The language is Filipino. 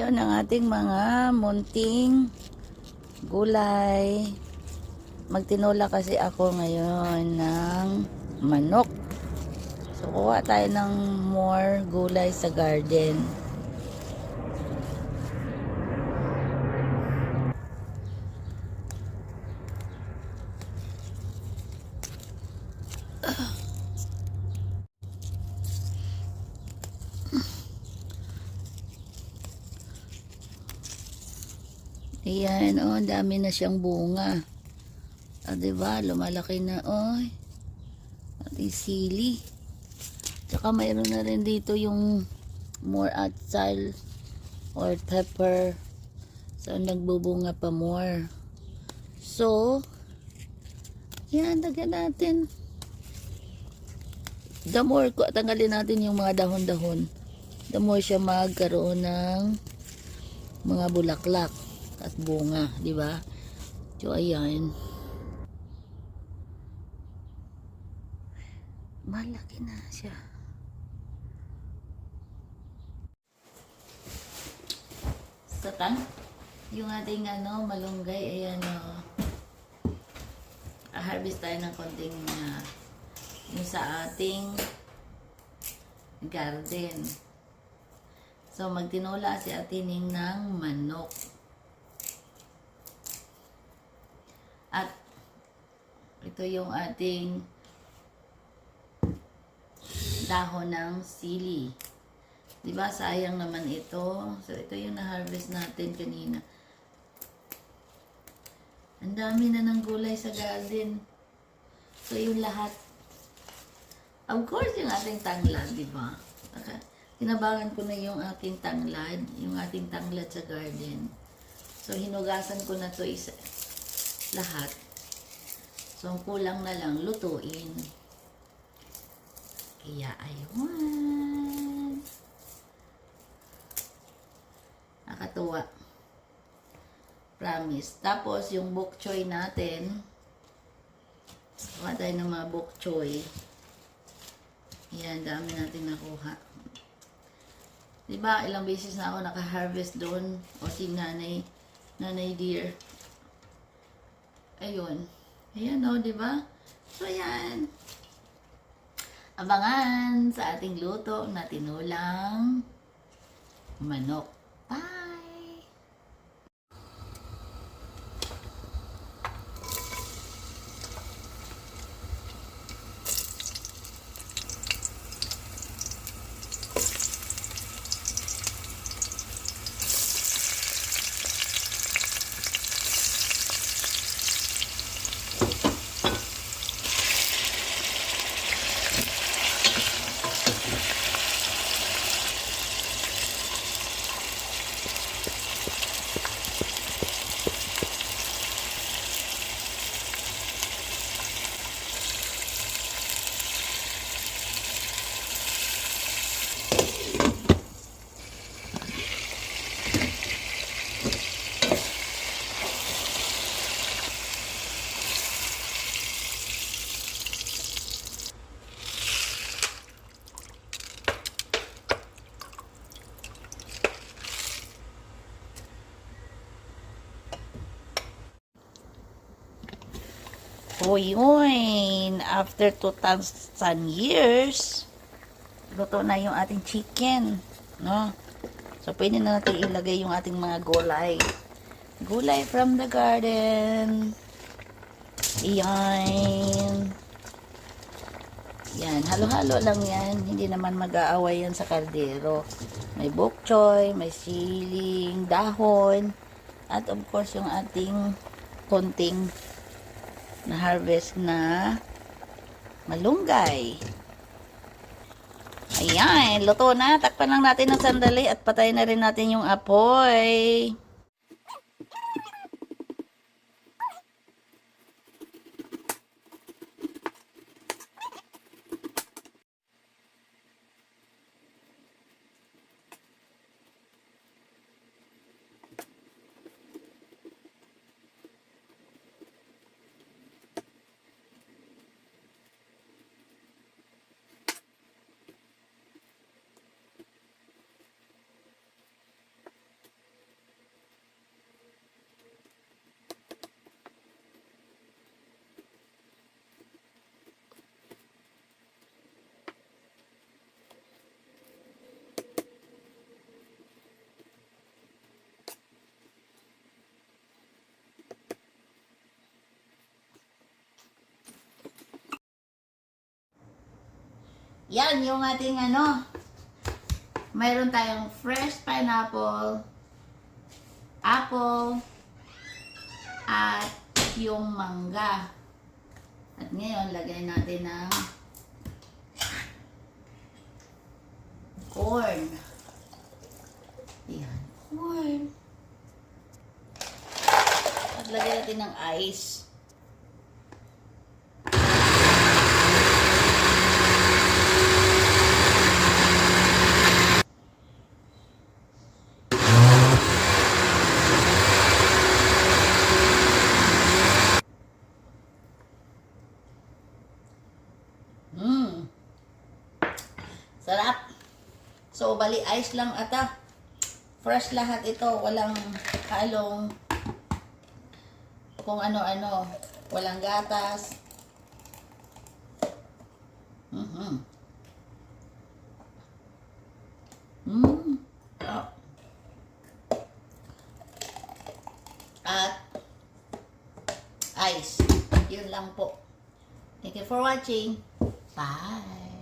Ayun ang ating mga munting gulay. Magtinola kasi ako ngayon ng manok. So, kuha tayo ng more gulay sa garden. Ayan, oh, dami na siyang bunga. Ah, diba? Lumalaki na, oh. Ating sili. Tsaka mayroon na rin dito yung more atsal or pepper. So, nagbubunga pa more. So, yan, dagyan natin. The more, tanggalin natin yung mga dahon-dahon. The more siya magkaroon ng mga bulaklak at bunga, di ba? So, ayan. Malaki na siya. Satan, yung ating malunggay, ayan o. Harvest tayo ng konting yung sa ating garden. So, magtinola si Atining ng manok. At ito yung ating dahon ng sili. Diba? Sayang naman ito. So, ito yung na-harvest natin kanina. Ang dami na ng gulay sa garden. So, yung lahat. Of course, yung ating tanglad, diba? Tinabangan ko na yung aking tanglad. Yung ating tanglad sa garden. So, hinugasan ko na to lahat. So, ang kulang na lang lutuin. Kaya, ayun. Nakatuwa. Promise. Tapos, yung bok choy natin. Kuha tayo ng mga bok choy. Yan, dami natin nakuha. Diba, ilang beses na ako naka-harvest doon. O si nanay dear. Ayun. Ayan o, diba? So, ayan. Abangan sa ating luto na tinulang manok. Bye! So, yun. After 2,000 years, luto na yung ating chicken. No? So, pwede na natin ilagay yung ating mga gulay. Gulay from the garden. Ayan. Yan. Halo-halo lang yan. Hindi naman mag-aaway yan sa kaldero. May bok choy, may siling, dahon, at of course yung ating konting na harvest na malunggay. Ayan, luto na. Takpan lang natin ng sandali at patayin na rin natin yung apoy. Yan yung ating ano. Mayroon tayong fresh pineapple, apple, at yung mangga. At ngayon, lagay natin ng corn. Yan, corn. At lagyan natin ng ice. Sarap. So, bali ice lang ata. Fresh lahat ito. Walang halong kung ano-ano. Walang gatas. Oh. At ice. Yun lang po. Thank you for watching. Bye.